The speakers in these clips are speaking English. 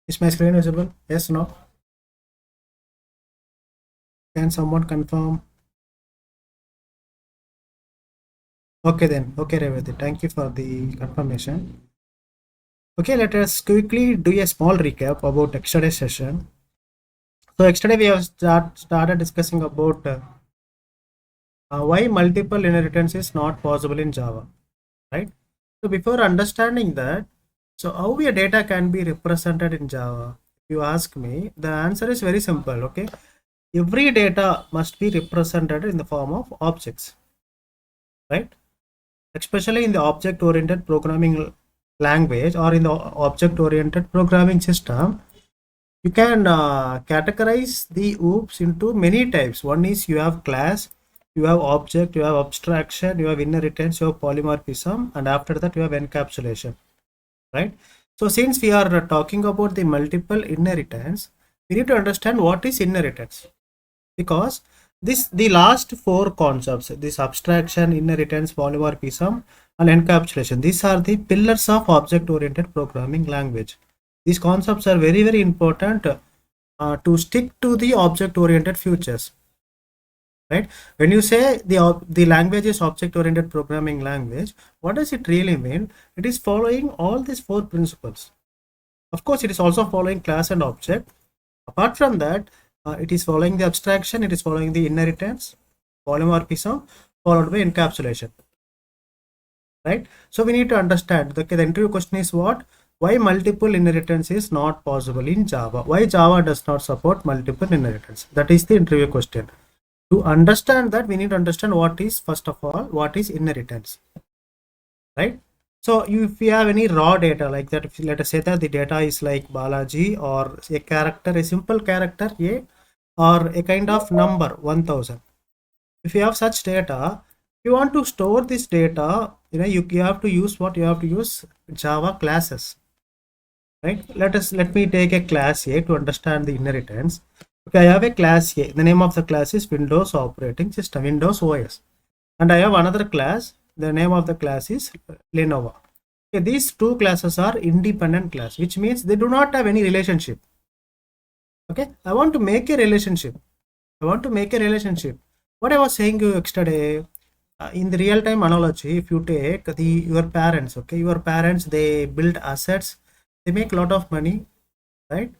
Is my screen visible? Yes, no? Can someone confirm? Okay then. Okay, Revati. Thank you for the confirmation. Okay, let us quickly do a small recap about yesterday's session. So yesterday we have started discussing about why multiple inheritance is not possible in Java, right? So before understanding that, so how your data can be represented in Java? If you ask me, the answer is very simple. Okay, every data must be represented in the form of objects, right? Especially in the object oriented programming language or in the object oriented programming system, you can categorize the OOPs into many types. One is you have class, you have object, you have abstraction, you have inheritance, you have polymorphism, and after that you have encapsulation, right? So since we are talking about the multiple inheritance, we need to understand what is inheritance, because the last four concepts, this abstraction, inheritance, polymorphism, and encapsulation, these are the pillars of object oriented programming language. These concepts are very important to stick to the object oriented futures, right? When you say the language is object oriented programming language, what does it really mean? It is following all these four principles. Of course, it is also following class and object. Apart from that, it is following the abstraction, it is following the inheritance, polymorphism, followed by encapsulation, right? So we need to understand, the interview question is what? Why multiple inheritance is not possible in Java? Why Java does not support multiple inheritance? That is the interview question. To understand that, we need to understand what is, first of all, what is inheritance, right? So if you have any raw data like that, if let us say that the data is like Balaji or a character, a simple character A, or a kind of number 1000. If you have such data, if you want to store this data, you have to use what? You have to use Java classes, right? Let me take a class A to understand the inheritance. Okay, I have a class A. The name of the class is Windows operating system, Windows OS. And I have another class. The name of the class is Lenovo. Okay, these two classes are independent class, which means they do not have any relationship. Okay, I want to make a relationship. What I was saying you yesterday, in the real time analogy, if you take your parents, okay, your parents, they build assets, they make a lot of money, right?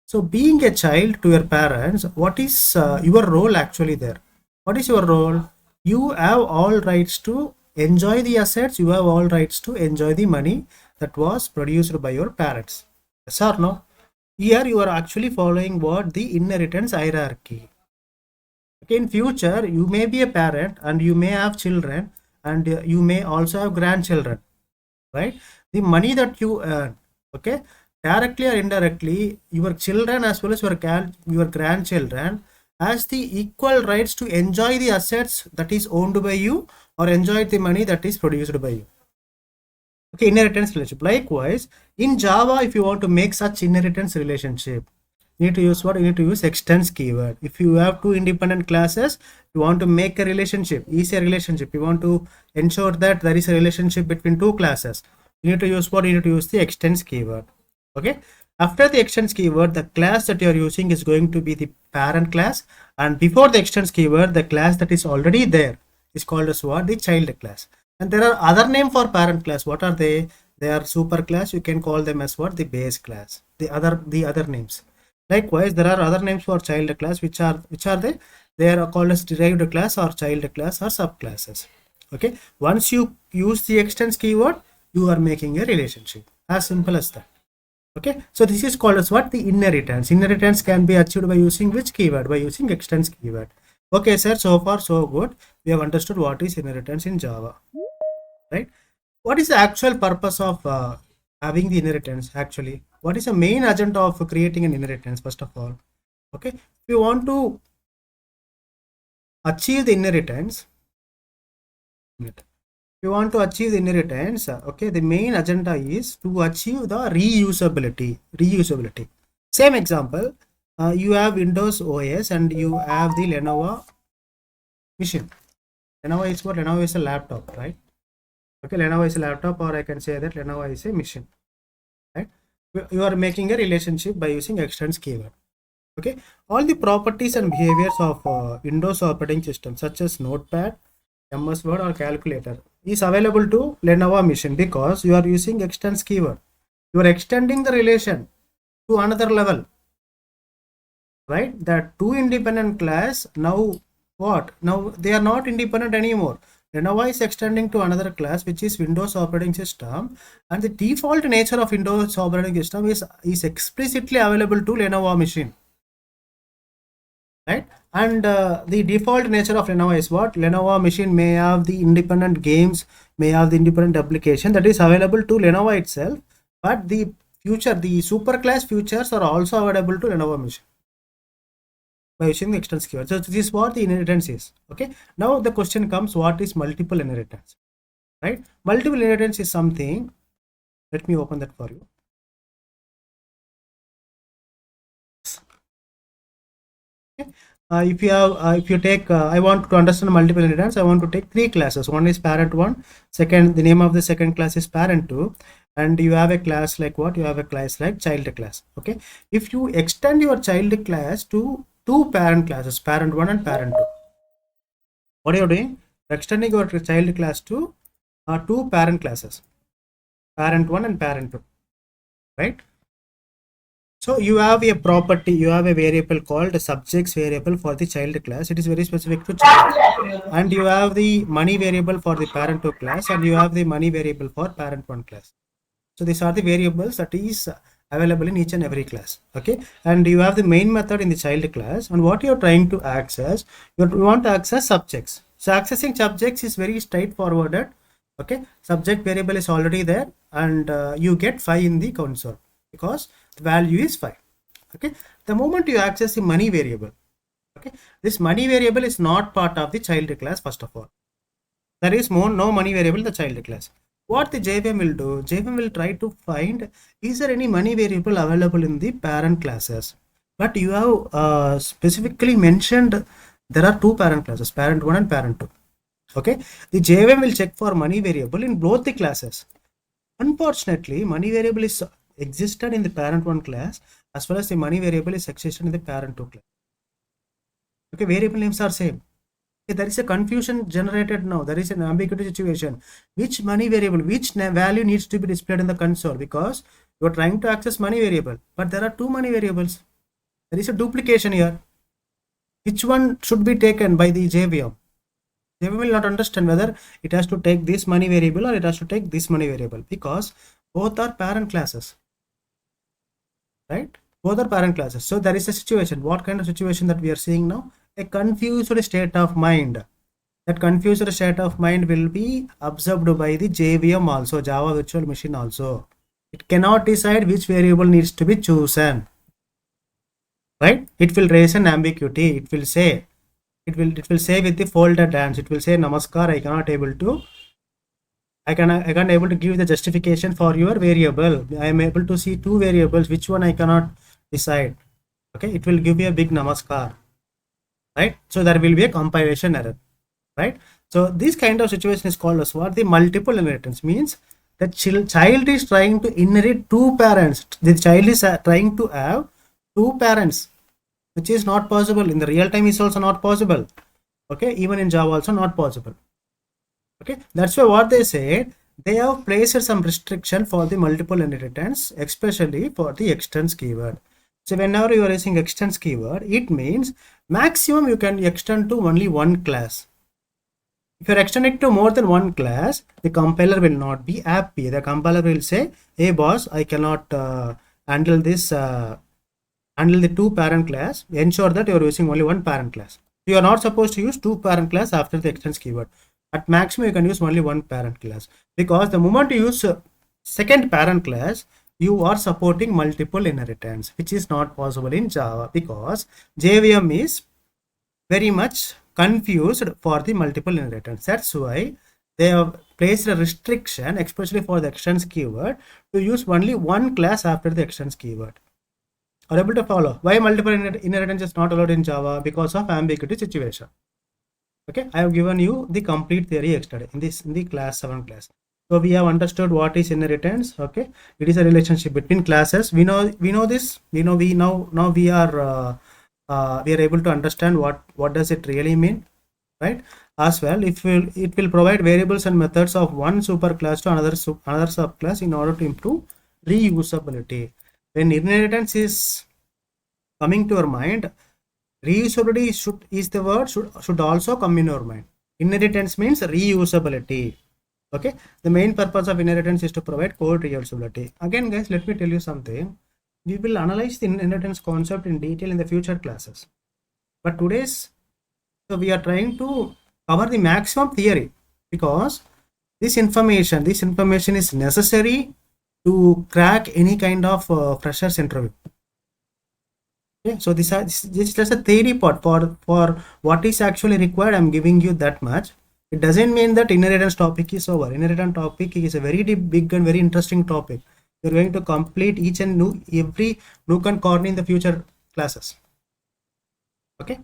So being a child to your parents, what is your role actually there? What is your role? You have all rights to enjoy the assets, you have all rights to enjoy the money that was produced by your parents. Yes or no? Here you are actually following what? The inheritance hierarchy. Okay, in future you may be a parent and you may have children, and you may also have grandchildren, right? The money that you earn, okay, directly or indirectly, your children as well as your grandchildren has the equal rights to enjoy the assets that is owned by you or enjoy the money that is produced by you. Okay, inheritance relationship. Likewise, in Java, if you want to make such inheritance relationship, you need to use what? You need to use extends keyword. If you have two independent classes, you want to make a relationship, is a relationship. You want to ensure that there is a relationship between two classes. You need to use what? You need to use the extends keyword. Okay. After the extends keyword, the class that you are using is going to be the parent class, and before the extends keyword, the class that is already there is called as what? The child class. And there are other name for parent class. What are they? They are super class. You can call them as what? The base class. The other names. Likewise, there are other names for child class, which are they? They are called as derived class or child class or subclasses. Okay. Once you use the extends keyword, you are making a relationship. As simple as that. Okay. So this is called as what? The inheritance. Inheritance can be achieved by using which keyword? By using extends keyword. Okay, sir. So far, so good. We have understood what is inheritance in Java, right? What is the actual purpose of having the inheritance? Actually, what is the main agenda of creating an inheritance? First of all, okay, if you want to achieve the inheritance, okay, the main agenda is to achieve the reusability. Same example, you have Windows OS and you have the Lenovo machine. Lenovo is a laptop, right? Okay, Lenovo is a laptop, or I can say that Lenovo is a machine, right? You are making a relationship by using extends keyword. Okay, all the properties and behaviors of Windows operating system such as Notepad, MS Word or calculator is available to Lenovo machine because you are using extends keyword. You are extending the relation to another level, right? That two independent class now what? Now they are not independent anymore. Lenovo is extending to another class which is Windows operating system, and the default nature of Windows operating system is explicitly available to Lenovo machine, right? And the default nature of Lenovo is what? Lenovo machine may have the independent games, may have the independent application that is available to Lenovo itself, but the super class features are also available to Lenovo machine by using the extends keyword. So this is what the inheritance is. Okay, now the question comes, what is multiple inheritance, right? Multiple inheritance is something, let me open that for you. Okay. If you take I want to understand multiple inheritance, I want to take three classes. One is parent one, second, the name of the second class is parent two, and you have a class like what? You have a class like child class. Okay, if you extend your child class to two parent classes, parent one and parent two, what are you doing? Extending your child class to two parent classes, parent one and parent two, right? So you have a property, you have a variable called subjects variable for the child class. It is very specific to child. And you have the money variable for the parent two class, and you have the money variable for parent one class. So these are the variables that is available in each and every class. Okay, and you have the main method in the child class, and what you are trying to access, you want to access subjects. So accessing subjects is very straightforward. Okay, subject variable is already there, and you get 5 in the console because the value is 5. Okay, the moment you access the money variable, okay, this money variable is not part of the child class. First of all, there is no money variable in the child class. What the JVM will do, JVM will try to find, is there any money variable available in the parent classes? But you have specifically mentioned there are two parent classes, parent 1 and parent 2. Okay, the JVM will check for money variable in both the classes. Unfortunately, money variable is existed in the parent 1 class as well as the money variable is existed in the parent 2 class. Okay, variable names are same. Okay, there is a confusion generated now. There is an ambiguity situation. Which money variable, which value needs to be displayed in the console, because you are trying to access money variable, but there are two money variables. There is a duplication here. Which one should be taken by the JVM? JVM will not understand whether it has to take this money variable or it has to take this money variable, because both are parent classes, right? Both are parent classes. So there is a situation. What kind of situation that we are seeing now? A confused state of mind. That confused state of mind will be observed by the JVM also, Java Virtual Machine also. It cannot decide which variable needs to be chosen, right? It will raise an ambiguity. It will say, it will say with the folded hands. It will say, Namaskar, I can't able to give the justification for your variable. I am able to see two variables. Which one I cannot decide? Okay, it will give you a big Namaskar, right? So there will be a compilation error, right? So this kind of situation is called as what? The multiple inheritance. Means the child is trying to inherit two parents. The child is trying to have two parents, which is not possible in the real time. Is also not possible. Okay, even in Java also not possible. Okay, that's why what they said, they have placed some restriction for the multiple inheritance, especially for the extends keyword. So whenever you are using extends keyword, it means maximum you can extend to only one class. If you are extending to more than one class, the compiler will not be happy. The compiler will say, hey boss, I cannot handle this, handle the two parent class. Ensure that you are using only one parent class. You are not supposed to use two parent class after the extends keyword. At maximum, you can use only one parent class, because the moment you use second parent class, you are supporting multiple inheritance, which is not possible in Java, because JVM is very much confused for the multiple inheritance. That's why they have placed a restriction, especially for the extends keyword, to use only one class after the extends keyword. Are able to follow why multiple inheritance is not allowed in Java? Because of ambiguity situation. Okay, I have given you the complete theory yesterday in the class 7 class. So we have understood what is inheritance. Okay, it is a relationship between classes. We know this. Now we are able to understand what does it really mean, right? As well, it will provide variables and methods of one superclass to another subclass in order to improve reusability. When inheritance is coming to your mind, reusability should also come in your mind. Inheritance means reusability. Okay, the main purpose of inheritance is to provide code reusability. Again, guys, let me tell you something. We will analyze the inheritance concept in detail in the future classes. But so we are trying to cover the maximum theory, because this information is necessary to crack any kind of freshers interview. Okay, so this is just a theory part for what is actually required. I'm giving you that much. It doesn't mean that inheritance topic is over. Inheritance topic is a very deep, big and very interesting topic. You're going to complete each and every nook and corner in the future classes. Okay.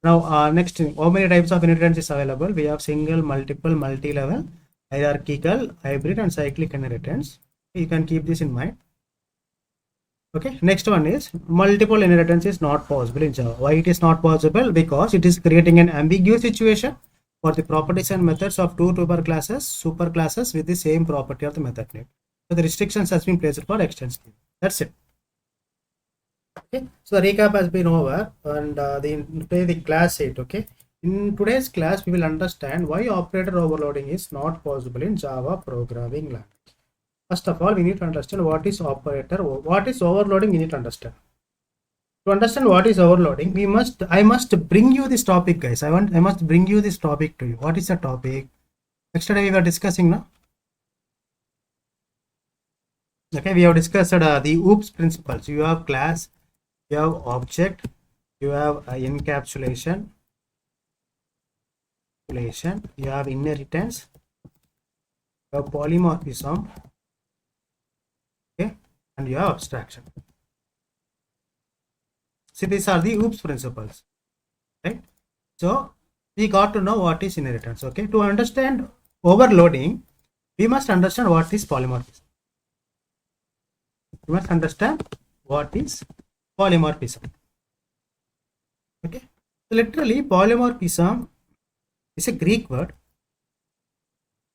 Now, next, how many types of inheritance is available? We have single, multiple, multi-level, hierarchical, hybrid, and cyclic inheritance. You can keep this in mind. Okay, next one is multiple inheritance is not possible in Java. Why it is not possible? Because it is creating an ambiguous situation for the properties and methods of two superclasses with the same property of the method name. So the restrictions has been placed for extension. That's it. Okay, so the recap has been over, and the class 8. Okay, in today's class we will understand why operator overloading is not possible in Java programming language. First of all, we need to understand what is operator, what is overloading. We need to understand. To understand what is overloading, I must bring you this topic, guys. I must bring you this topic to you. What is the topic? Yesterday we were discussing now. Okay, we have discussed the OOPS principles. You have class, you have object, you have encapsulation, you have inheritance, you have polymorphism, okay, and you have abstraction. See, these are the OOPS principles, right? So we got to know what is inheritance. Okay, to understand overloading, we must understand what is polymorphism. We must understand what is polymorphism. Okay, so literally polymorphism is a Greek word.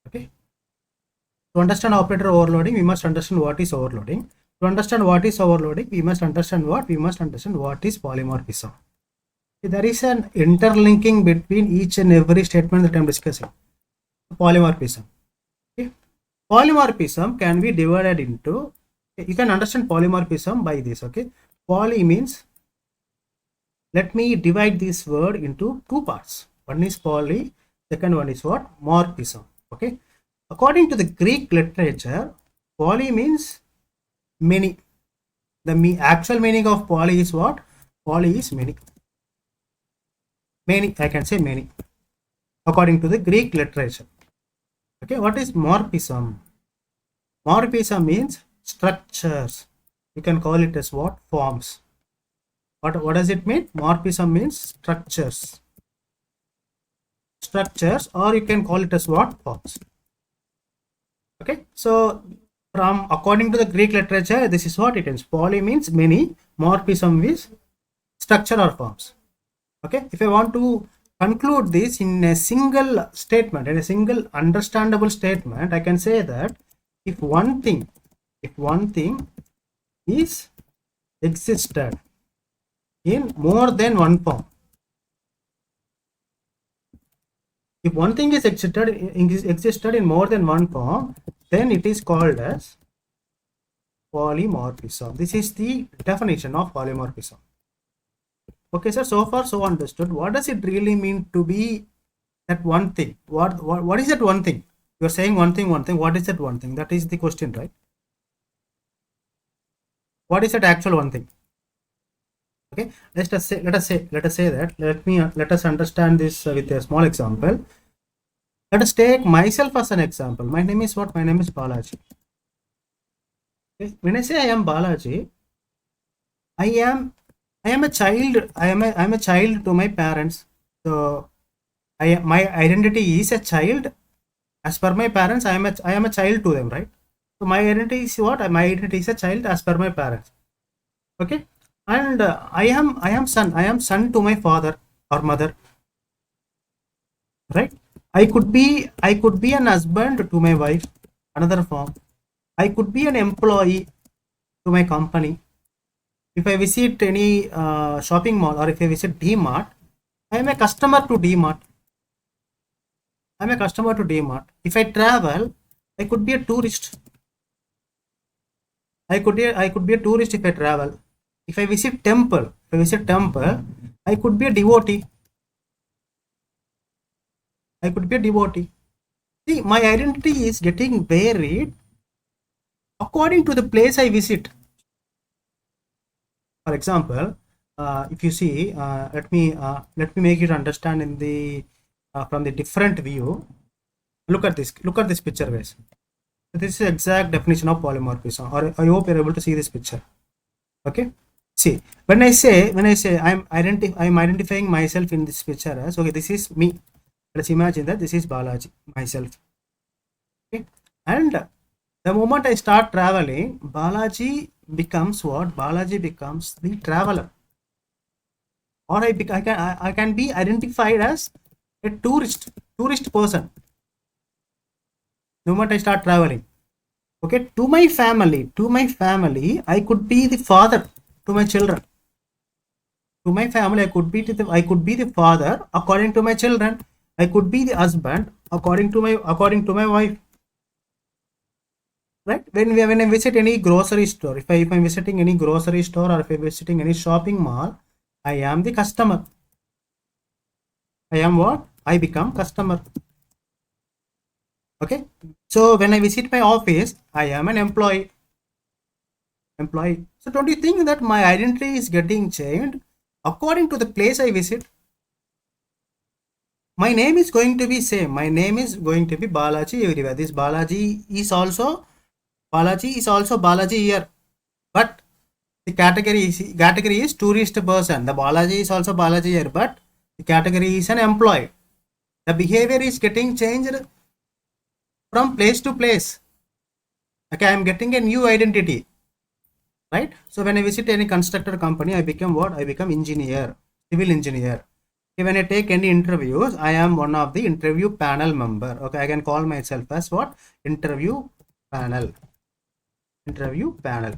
Okay, to understand operator overloading, we must understand what is overloading. To understand what is overloading, we must understand what is polymorphism. There is an interlinking between each and every statement that I am discussing. Polymorphism. Okay, polymorphism can be divided into. You can understand polymorphism by this. Okay, poly means, let me divide this word into two parts. One is poly, second one is what? Morphism. Okay, according to the Greek literature, poly means many. The actual meaning of poly is what? Poly is many. Many, I can say many, according to the Greek literature. Okay, what is morphism? Morphism means structures. You can call it as what? Forms. What does it mean? Morphism means structures. Or you can call it as what? Forms. Okay, so according to the Greek literature, this is what it is. Poly means many, morphism is structure or forms. Okay, if I want to conclude this in a single statement, in a single understandable statement, I can say that if one thing is existed in more than one form, if one thing is existed in more than one form, then it is called as polymorphism. This is the definition of polymorphism. Okay, sir, so far so understood. What does it really mean to be that one thing? What is that one thing? You are saying one thing. What is that one thing? That is the question, right? What is that actual one thing? Okay, let us say that. Let us understand this with a small example. Let us take myself as an example. My name is what? My name is Balaji. Okay. When I say I am Balaji, I am a child. I am a child to my parents. So my identity is a child As per my parents, I am a child to them, right? So my identity is what? My identity is a child as per my parents. Okay, and I am son to my father or mother, right? I could be an husband to my wife, another form. I could be an employee to my company. If I visit any shopping mall or if I visit D-Mart, I am a customer to D-Mart. I'm a customer to D-Mart. If I travel, I could be a tourist. I could be a tourist if I travel. If I visit temple, I could be a devotee. I could be a devotee. See, my identity is getting varied according to the place I visit. For example, if you see, let me make you understand in the from the different view. Look at this. Look at this picture, guys. This is exact definition of polymorphism. Or I hope you're able to see this picture. Okay. See, when I say I'm identifying myself in this picture as okay, this is me. Let's imagine that this is Balaji, myself. Okay, and the moment I start traveling, Balaji becomes what? Balaji becomes the traveler, or I can be identified as a tourist person. The moment I start traveling, okay, to my family, I could be the father to my children. To my family, I could be the father according to my children. I could be the husband according to my wife. Right? When I visit any grocery store, if I'm visiting any grocery store or if I'm visiting any shopping mall, I am the customer. I am what? I become customer. Okay. So when I visit my office, I am an employee. So don't you think that my identity is getting changed according to the place I visit? My name is going to be same. My name is going to be Balaji everywhere. This Balaji is also Balaji here. But the category is tourist person. The Balaji is also Balaji here, but the category is an employee. The behavior is getting changed from place to place. Okay, I am getting a new identity. Right? So when I visit any constructor company, I become what? I become engineer, civil engineer. Okay, when I take any interviews, I am one of the interview panel member. Okay, I can call myself as what? Interview panel. Interview panel.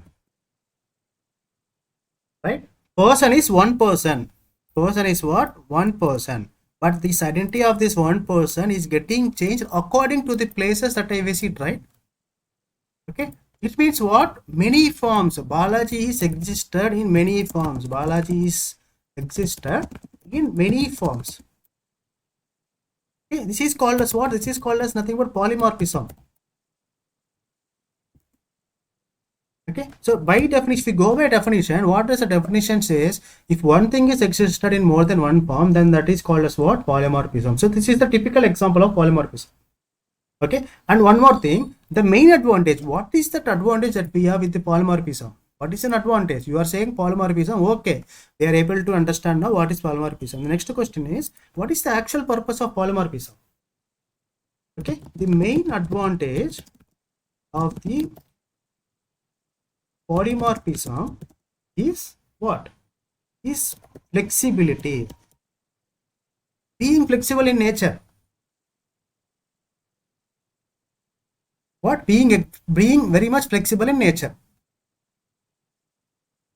Right? Person is one person. Person is what? One person. But this identity of this one person is getting changed according to the places that I visit, right? Okay. It means what? Many forms. Balaji is existed in many forms. Balaji is existed in many forms. Okay. This is called as what? This is called as nothing but polymorphism. Okay. So by definition, if we go by definition, what does the definition says? If one thing is existed in more than one form, then that is called as what? Polymorphism. So this is the typical example of polymorphism. Okay, and one more thing, the main advantage, what is that advantage that we have with the polymorphism? What is an advantage? You are saying polymorphism, okay, we are able to understand now what is polymorphism. The next question is, what is the actual purpose of polymorphism? Okay, the main advantage of the polymorphism is what? Is flexibility, being flexible in nature. What? Being very much flexible in nature.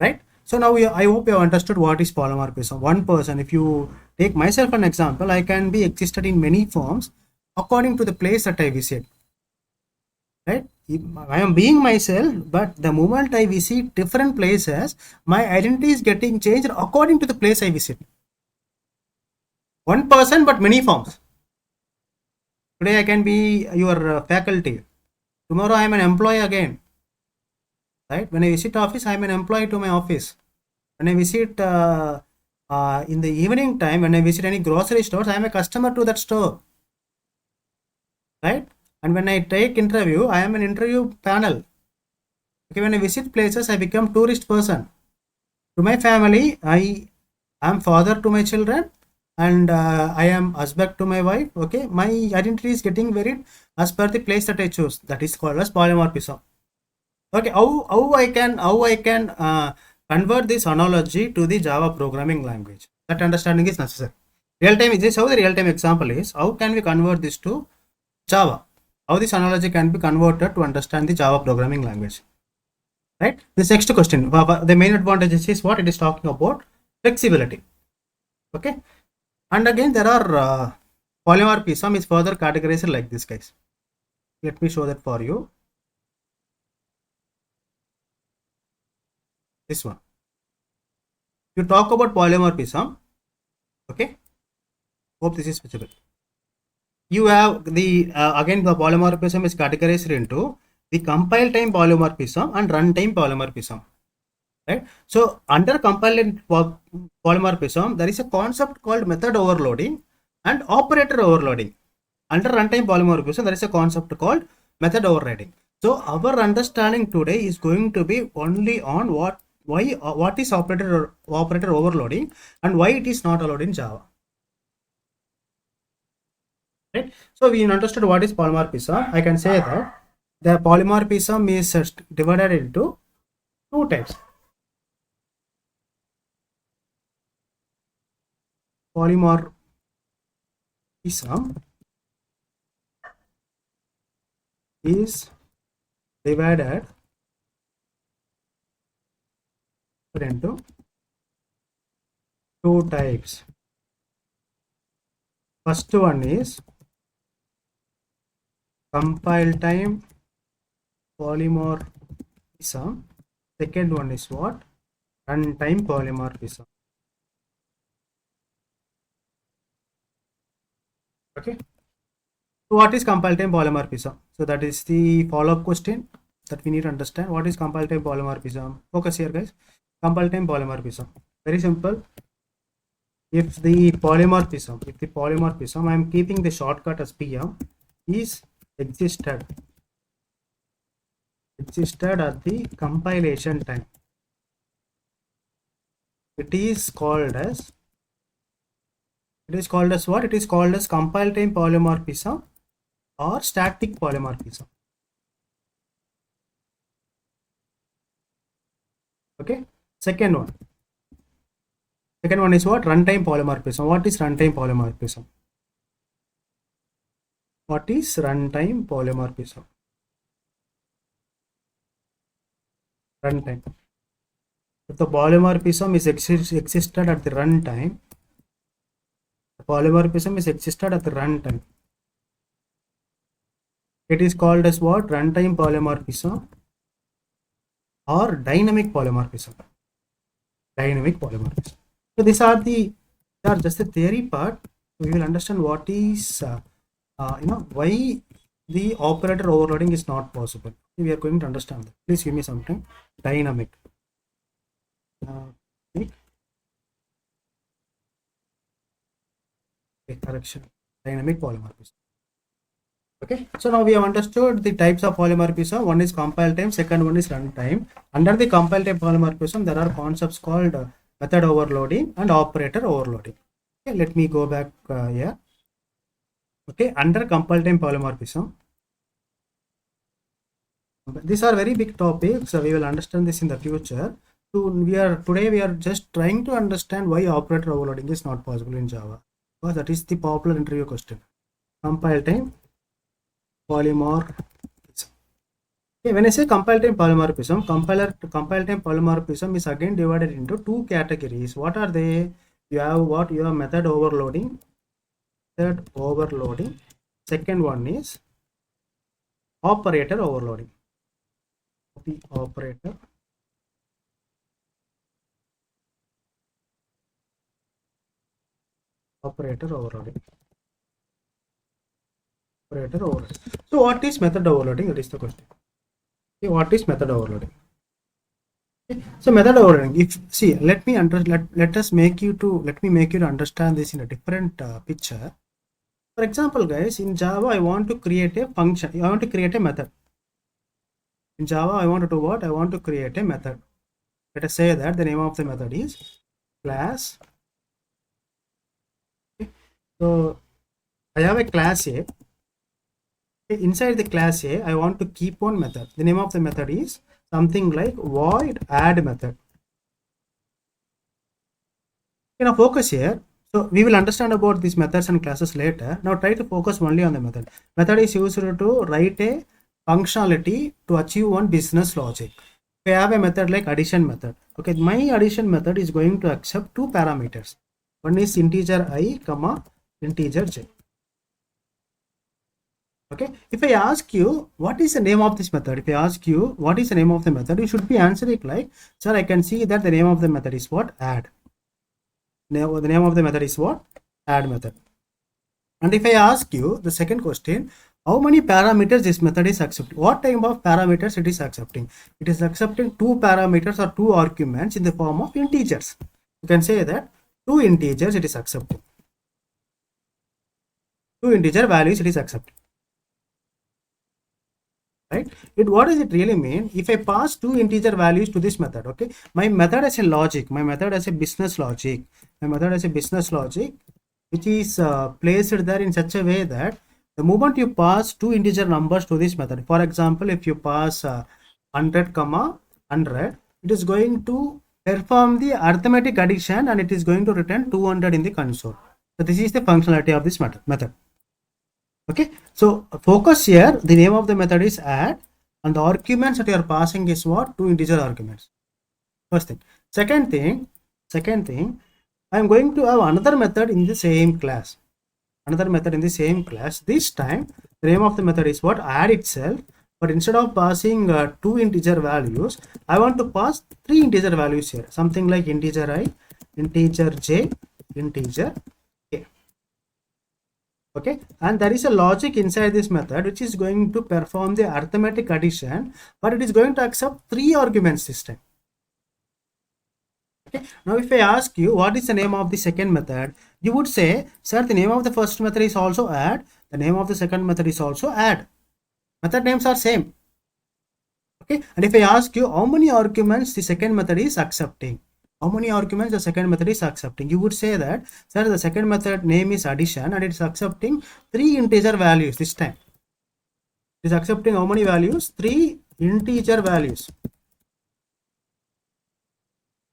Right? So now I hope you have understood what is polymorphism. One person, if you take myself an example, I can be existed in many forms according to the place that I visit. Right? I am being myself, but the moment I visit different places, my identity is getting changed according to the place I visit. One person, but many forms. Today I can be your faculty. Tomorrow I am an employee again. Right? When I visit office, I am an employee to my office. When I visit in the evening time, when I visit any grocery stores, I am a customer to that store. Right? And when I take interview, I am an interview panel. Okay, when I visit places, I become tourist person. To my family, I am father to my children. and I am husband to my wife. Okay, my identity is getting varied as per the place that I choose. That is called as polymorphism. Okay, how I can convert this analogy to the Java programming language? That understanding is necessary. Real time, this is how the real time example is. How can we convert this to Java? How this analogy can be converted to understand the Java programming language? Right. This next question, the main advantage is what it is talking about: flexibility. Okay, and again there are polymorphism is further categorized like this, guys. Let me show that for you. This one. You talk about polymorphism. Okay. Hope this is visible. You have the again the polymorphism is categorized into the compile time polymorphism and runtime polymorphism. Right. So under compile time polymorphism, there is a concept called method overloading and operator overloading. Under runtime polymorphism, there is a concept called method overriding. So our understanding today is going to be only on what is operator overloading and why it is not allowed in Java. Right. So we understood what is polymorphism. I can say that the polymorphism is divided into two types. Polymorphism is divided into two types. First one is compile time polymorphism. Second one is what? Runtime polymorphism. Okay. So what is compile time polymorphism? So that is the follow-up question that we need to understand. What is compile time polymorphism? Focus here, guys. Compile time polymorphism. Very simple. If the polymorphism, I am keeping the shortcut as PM, is existed at the compilation time, it is called as what? It is called as compile time polymorphism or static polymorphism. Okay. Second one is what? Runtime polymorphism. What is runtime polymorphism? What is runtime polymorphism? Runtime. If the polymorphism is existed at the runtime, it is called as what? Runtime polymorphism or dynamic polymorphism. So these are just the theory part. We will understand what is why the operator overloading is not possible. We are going to understand that. Please give me some time. Dynamic. Correction. Dynamic polymorphism. Okay, so now we have understood the types of polymorphism. One is compile time, second one is runtime. Under the compile time polymorphism, there are concepts called method overloading and operator overloading. Okay, let me go back here. Okay, under compile time polymorphism, these are very big topics, so we will understand this in the future. So today we are just trying to understand why operator overloading is not possible in Java, because that is the popular interview question. Compile time polymorphism. Okay, when I say compile time polymorphism, compile time polymorphism is again divided into two categories. What are they? You have method overloading. Second one is operator overloading. The operator overloading. So what is method overloading? That is the question. Okay, what is method overloading? Okay. So method overloading. Let me make you to understand this in a different picture. For example, guys, in Java, I want to create a function. I want to create a method. In Java, I want to do what? I want to create a method. Let us say that the name of the method is class So I have a class A. Inside the class A, I want to keep one method. The name of the method is something like void add method. Focus here. So we will understand about these methods and classes later. Now try to focus only on the method. Method is used to write a functionality to achieve one business logic. We have a method like addition method. Okay, my addition method is going to accept two parameters. One is integer I, comma integer j. Okay, if I ask you what is the name of this method, if I ask you what is the name of the method, you should be answering like, sir, I can see that the name of the method is what? Add. Now the name of the method is what? Add method. And if I ask you the second question, how many parameters this method is accepting? What type of parameters it is accepting? It is accepting two parameters or two arguments in the form of integers. You can say that two integers it is accepting. Two integer values it is accepting. Right? What does it really mean? If I pass two integer values to this method, okay, my method has a logic, my method has a business logic, which is placed there in such a way that the moment you pass two integer numbers to this method, for example, if you pass 100 comma 100, it is going to perform the arithmetic addition and it is going to return 200 in the console. So this is the functionality of this method. Okay, so focus here, the name of the method is add and the arguments that you are passing is what? Two integer arguments. First thing. Second thing, I am going to have another method in the same class. This time the name of the method is what? Add itself, but instead of passing two integer values, I want to pass three integer values here, something like integer I, integer j, integer k. Okay, and there is a logic inside this method which is going to perform the arithmetic addition, but it is going to accept three arguments this time. Okay, now if I ask you what is the name of the second method, you would say, sir, the name of the first method is also add, the name of the second method is also add. Method names are same. Okay, and if I ask you how many arguments the second method is accepting, how many arguments the second method is accepting, you would say that, sir, the second method name is addition and it is accepting three integer values this time. It is accepting how many values? Three integer values.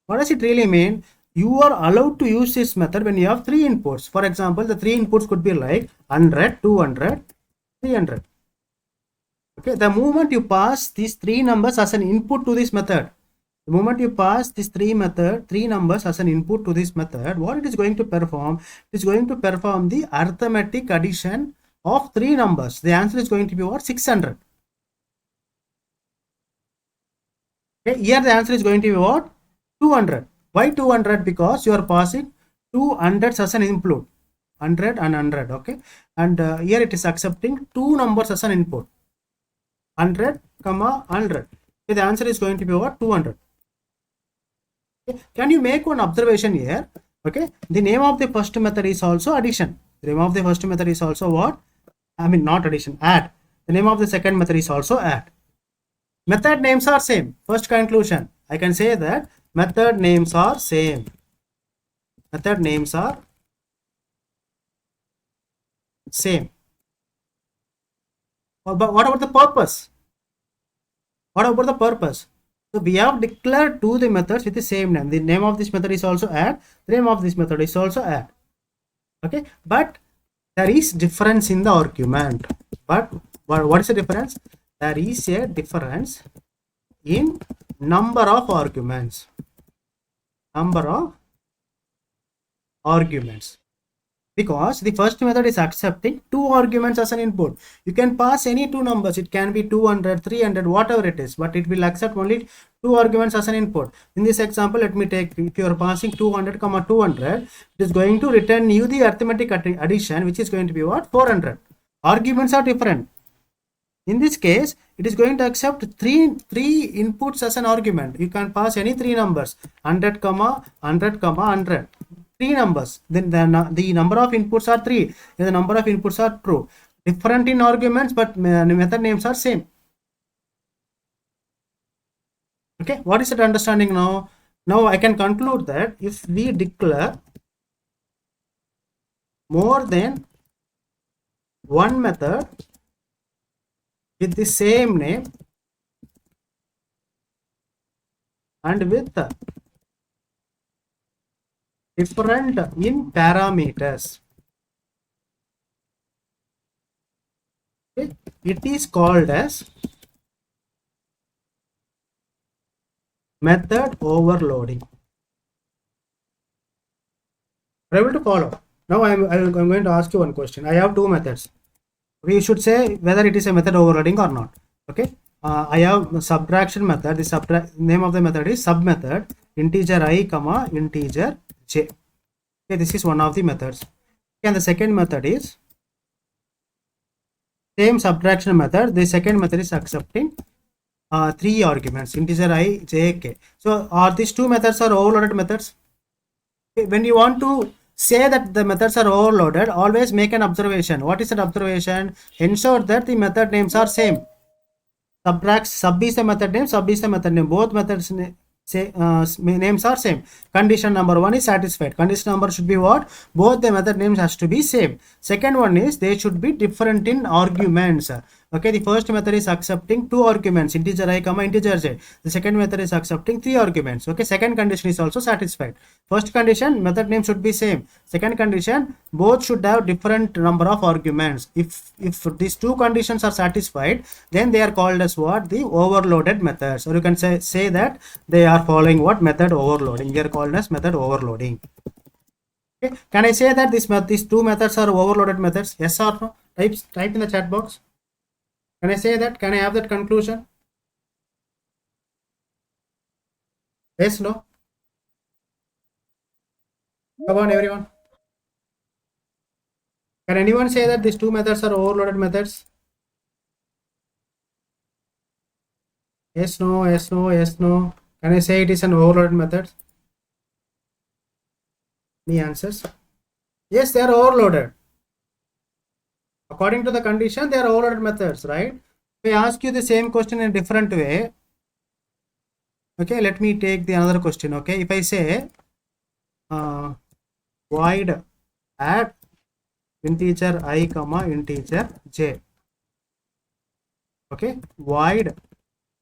What does it really mean? You are allowed to use this method when you have three inputs. For example, the three inputs could be like 100, 200, 300. Okay, the moment you pass these three numbers as an input to this method, the moment you pass these three numbers as an input to this method, what it is going to perform? It is going to perform the arithmetic addition of three numbers. The answer is going to be what? 600. Okay, here the answer is going to be what? 200. Why 200? Because you are passing two hundreds as an input, 100 and 100. Okay, and here it is accepting two numbers as an input, 100 comma 100. Okay, the answer is going to be what? 200. Okay. Can you make one observation here? Okay, the name of the first method is also addition. The name of the first method is also what? I mean, not addition, add. The name of the second method is also add. Method names are same. First conclusion, I can say that method names are same. Method names are same. But what about the purpose? What about the purpose? So we have declared two the methods with the same name. The name of this method is also add. The name of this method is also add. Okay, but there is difference in the argument. But what is the difference? There is a difference in number of arguments. Because the first method is accepting two arguments as an input. You can pass any two numbers. It can be 200, 300, whatever it is, but it will accept only two arguments as an input. In this example, let me take, if you are passing 200 comma 200, it is going to return you the arithmetic addition, which is going to be what? 400. Arguments are different. In this case, it is going to accept three inputs as an argument. You can pass any three numbers, 100 comma 100 comma 100. Three numbers, then the number of inputs are three, the number of inputs are true. Different in arguments, but method names are same. Okay, what is that understanding now? Now I can conclude that if we declare more than one method with the same name and with different in parameters. Okay? It is called as method overloading. Are you able to follow? Now I'm going to ask you one question. I have two methods. We should say whether it is a method overloading or not. Okay. I have subtraction method. The name of the method is sub method integer I comma integer j. Okay, this is one of the methods. Okay, and the second method is same subtraction method. The second method is accepting three arguments integer I, j, k. So are these two methods are overloaded methods? Okay, when you want to say that the methods are overloaded, always make an observation. What is an observation? Ensure that the method names are same. Sub is the method name, sub is the method name. Both methods names are same. Condition number one is satisfied. Condition number should be what? Both the method names has to be same. Second one is they should be different in arguments. Okay, the first method is accepting two arguments integer I comma integer j. The second method is accepting three arguments. Okay, second condition is also satisfied. First condition method name should be same. Second condition both should have different number of arguments. If these two conditions are satisfied, then they are called as what? The overloaded methods. Or you can say that they are following what? Method overloading. They are called as method overloading. Okay, can I say that these two methods are overloaded methods? Yes or no? Type in the chat box. Can I say that? Can I have that conclusion? Yes, no? Come on, everyone. Can anyone say that these two methods are overloaded methods? Yes, no, yes, no, yes, no. Can I say it is an overloaded method? Any answers? Yes, they are overloaded. According to the condition, they are overloaded methods, right? If I ask you the same question in a different way, okay, let me take the another question. Okay, if I say void add integer I comma integer j. Okay, void,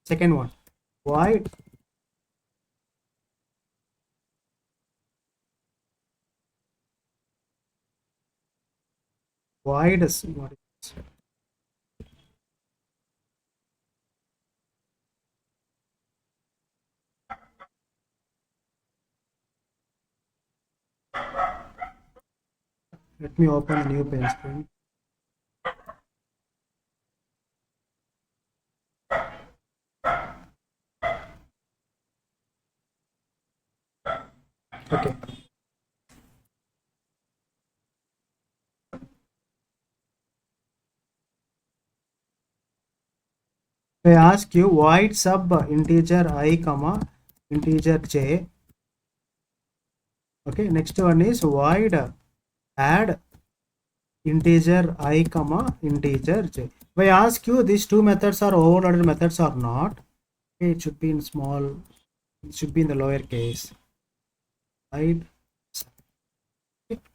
second one, void void is what is it? Let me open a new page screen. Okay. I ask you void sub integer I comma integer j. Okay, next one is void add integer I comma integer j. If I ask you these two methods are overloaded methods or not, okay, it should be in small, it should be in the lower case. Void.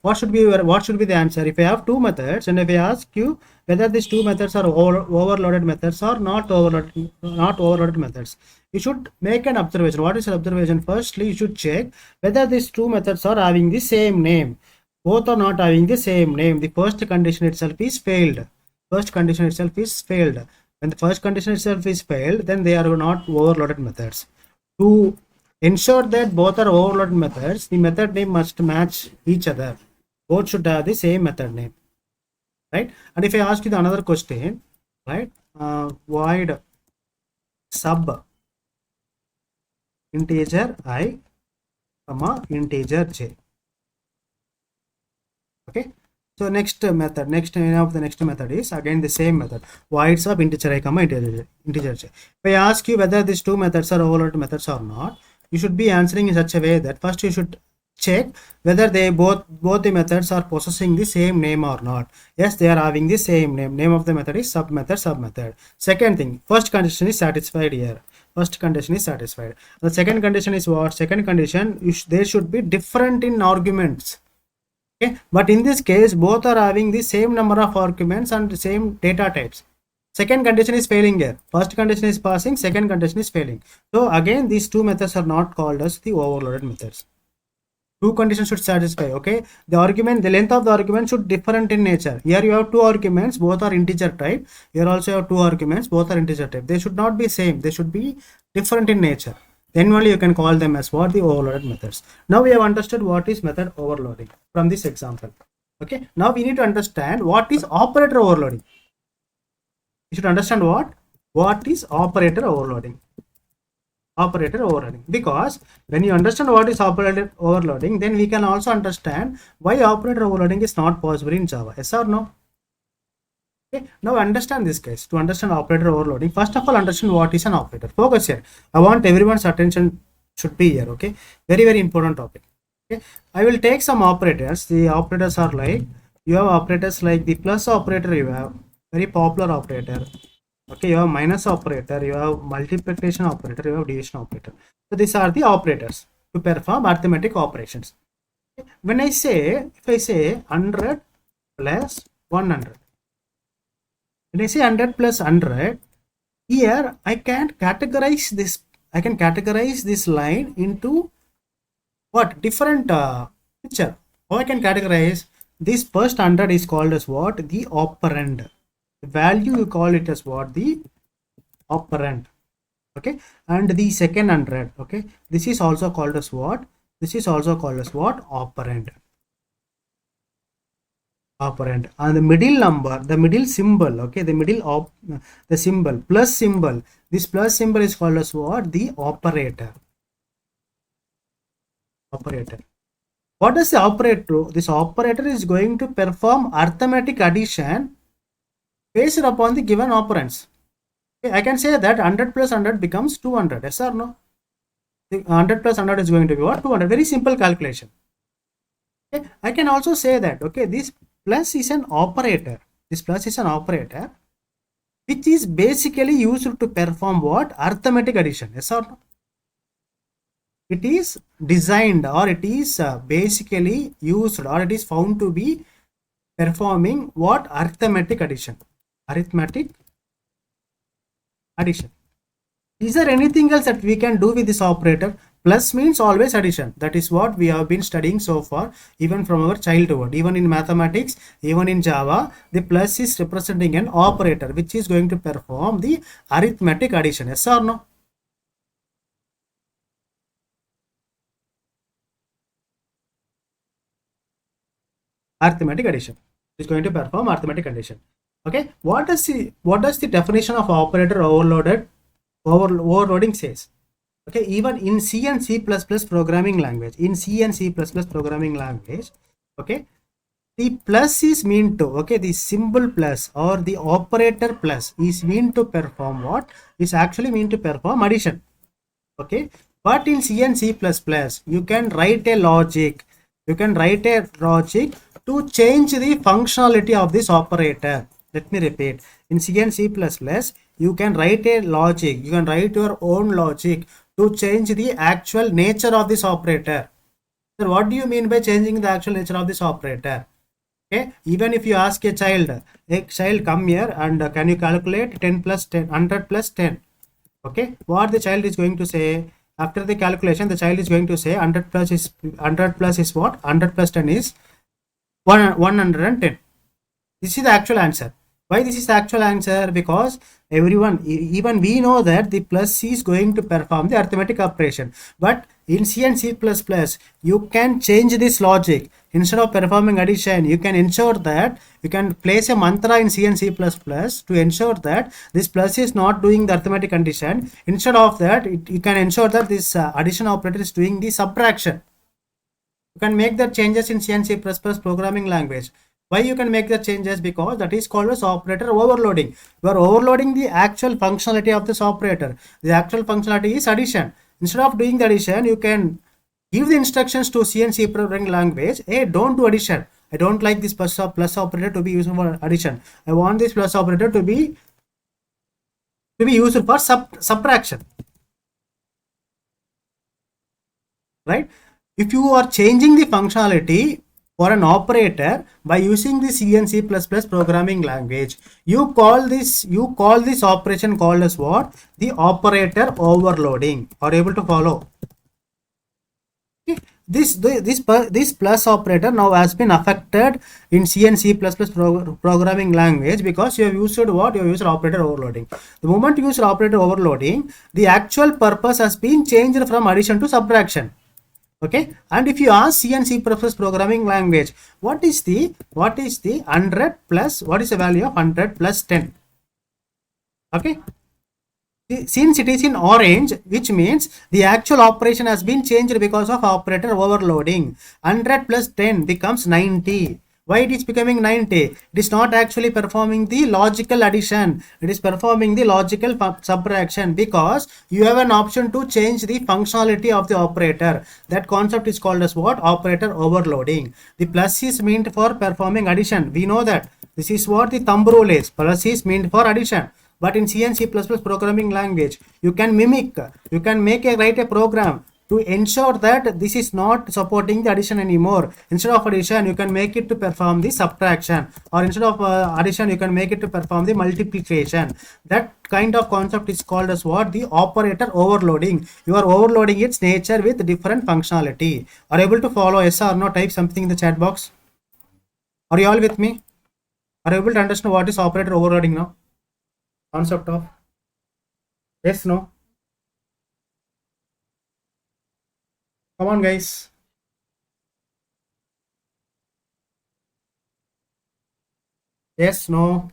What should be the answer? If I have two methods and if I ask you whether these two methods are overloaded methods or not overloaded methods, you should make an observation. What is an observation? Firstly, you should check whether these two methods are having the same name. Both are not having the same name. The first condition itself is failed. First condition itself is failed. When the first condition itself is failed, then they are not overloaded methods. To ensure that both are overloaded methods, the method name must match each other. Both should have the same method name, right? And if I ask you the another question, right, void sub integer I comma integer j. Okay, so next method, next name of the next method is again the same method, void sub integer I comma integer j. If I ask you whether these two methods are overloaded methods or not, you should be answering in such a way that first you should check whether they both the methods are possessing the same name or not. Yes, they are having the same name of the method is sub method. Second thing, first condition is satisfied here. First condition is satisfied. The second condition is what? Second condition, they should be different in arguments. Okay, but in this case, both are having the same number of arguments and the same data types. Second condition is failing here. First condition is passing, second condition is failing. So again, these two methods are not called as the overloaded methods. Two conditions should satisfy. Okay, the length of the argument should different in nature. Here you have two arguments, both are integer type. Here also you have two arguments, both are integer type. They should not be same, they should be different in nature. Then only you can call them as what? The overloaded methods. Now we have understood what is method overloading from this example. Okay, now we need to understand what is operator overloading. You should understand what is operator overloading. Operator overloading, because when you understand what is operator overloading, then we can also understand why operator overloading is not possible in Java. Yes or no? Okay, now understand this case. To understand operator overloading, first of all understand what is an operator. Focus here. I want everyone's attention should be here. Okay, very important topic. Okay, I will take some operators. The operators are like, you have operators like the plus operator, you have very popular operator. Okay, you have minus operator, you have multiplication operator, you have division operator. So these are the operators to perform arithmetic operations. When I say, if I say 100 plus 100, when I say 100 plus 100, here I can categorize this line into what? Different picture. How I can categorize this first 100 is called as what? The operand. The value you call it as what? The operand. Okay, and the second 100, okay, this is also called as what? This is also called as what? Operand. And the middle number, the middle symbol, okay, the symbol, plus symbol, this plus symbol is called as what? The operator. What does the operator do? This operator is going to perform arithmetic addition based upon the given operands. Okay, I can say that 100 plus 100 becomes 200. Yes or no? 100 plus 100 is going to be what? 200. Very simple calculation. Okay, I can also say that, okay, this plus is an operator. This plus is an operator which is basically used to perform what? Arithmetic addition. Yes or no? It is designed, or it is basically used, or it is found to be performing what? Arithmetic addition. Arithmetic addition. Is there anything else that we can do with this operator? Plus means always addition. That is what we have been studying so far, even from our childhood. Even in mathematics, even in Java, the plus is representing an operator which is going to perform the arithmetic addition. Yes or no? Arithmetic addition is going to perform arithmetic addition. Okay, what does the definition of operator overloading says? Okay, even in C and C++ programming language, okay, the plus is mean to, okay, the symbol plus or the operator plus is mean to perform what? Is actually mean to perform addition. Okay, but in C and C++, you can write a logic. To change the functionality of this operator. Let me repeat. In C and C++, you can write a logic. You can write your own logic to change the actual nature of this operator. So what do you mean by changing the actual nature of this operator? Okay, even if you ask a child, come here and can you calculate 10 plus 10, 100 plus 10? Okay, what the child is going to say? After the calculation, the child is going to say 100 plus is what? 100 plus 10 is 110. This is the actual answer. Why this is the actual answer? Because everyone, even we know that the plus is going to perform the arithmetic operation. But in C and C++, you can change this logic. Instead of performing addition, you can ensure that you can place a mantra in C and C++ to ensure that this plus is not doing the arithmetic addition. Instead of that, you can ensure that this addition operator is doing the subtraction. You can make the changes in C and C++ programming language. Why you can make the changes? Because that is called as operator overloading. You are overloading the actual functionality of this operator. The actual functionality is addition. Instead of doing the addition, you can give the instructions to C and C programming language. Hey, don't do addition. I don't like this plus operator to be used for addition. I want this plus operator to be used for subtraction. Right? If you are changing the functionality, for an operator by using the C and C++ programming language. You call this operation called as what? The operator overloading. Are you able to follow? Okay. This plus operator now has been affected in C and C++ programming language because you have used what? You have used operator overloading. The moment you use operator overloading, the actual purpose has been changed from addition to subtraction. Okay, and if you ask C and C++ programming language, what is the 100 plus, what is the value of 100 plus 10? Okay, since it is in orange, which means the actual operation has been changed because of operator overloading. 100 plus 10 becomes 90. Why it is becoming 90? It is not actually performing the logical addition. It is performing the logical subtraction because you have an option to change the functionality of the operator. That concept is called as what? Operator overloading. The plus is meant for performing addition. We know that. This is what the thumb rule is. Plus is meant for addition. But in C and C++ programming language, you can mimic, you can write a program to ensure that this is not supporting the addition anymore. Instead of addition, you can make it to perform the subtraction, or instead of addition, you can make it to perform the multiplication. That kind of concept is called as what? The operator overloading. You are overloading its nature with different functionality. Are you able to follow? Yes or no? Type something in the chat box. Are you all with me? Are you able to understand what is operator overloading now? Concept of? Yes, no? Come on, guys. Yes, no?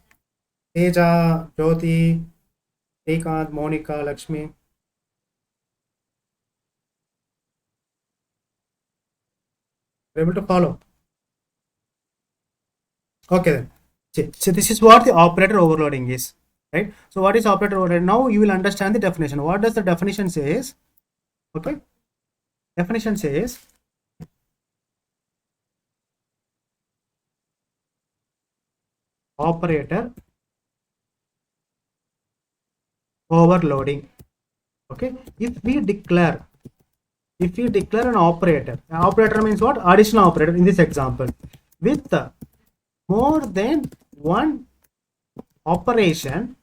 Teja, Jyoti, Srikanth, Monica, Lakshmi. You're able to follow? Okay, then. So this is what the operator overloading is, right? So what is operator overloading? Now you will understand the definition. What does the definition says? Okay. Definition says operator overloading. Okay. If we declare an operator means what? Additional operator in this example with more than one operation,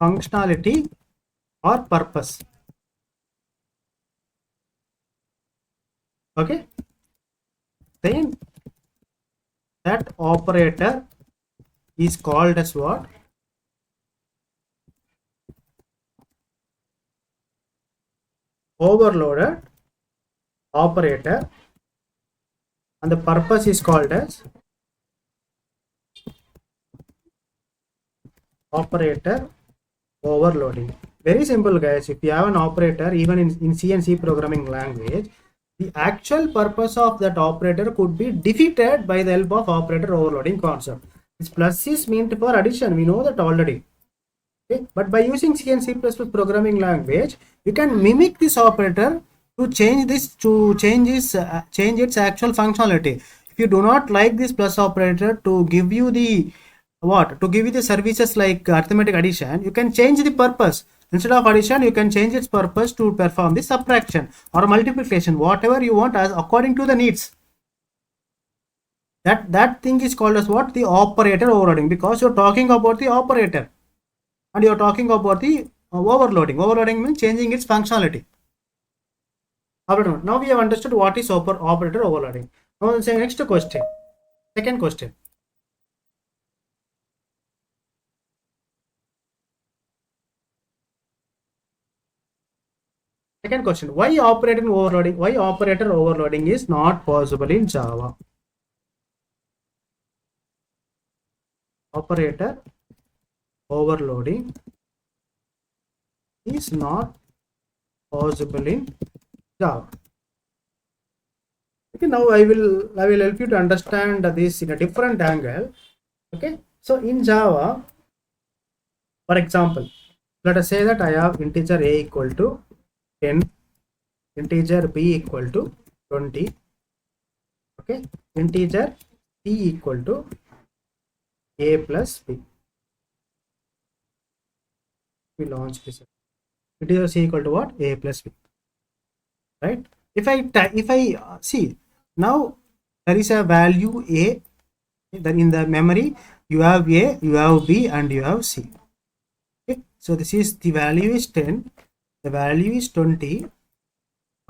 functionality or purpose. Okay, then that operator is called as what? Overloaded operator, and the purpose is called as operator overloading. Very simple, guys. If you have an operator, even in C and C programming language, the actual purpose of that operator could be defeated by the help of operator overloading concept. This plus is meant for addition. We know that already. Okay? But by using C and C++ programming language, you can mimic this operator to change its actual functionality. If you do not like this plus operator to give you the services like arithmetic addition, you can change the purpose. Instead of addition, you can change its purpose to perform the subtraction or multiplication, whatever you want, as according to the needs. That thing is called as what? The operator overloading, because you're talking about the operator and you're talking about the overloading. Overloading means changing its functionality. Now we have understood what is operator overloading. Now let's say next question. Second question. Second question, why operator overloading is not possible in Java? Operator overloading is not possible in Java. Okay, now I will help you to understand this in a different angle. Okay, so in Java, for example, let us say that I have integer a equal to 10, integer b equal to 20, okay, integer c equal to a plus b. We launch this. Integer c equal to what? A plus b, right? If I see now, there is a value a, then in the memory you have a, you have b, and you have c. Okay, so this is the value is 10, the value is 20.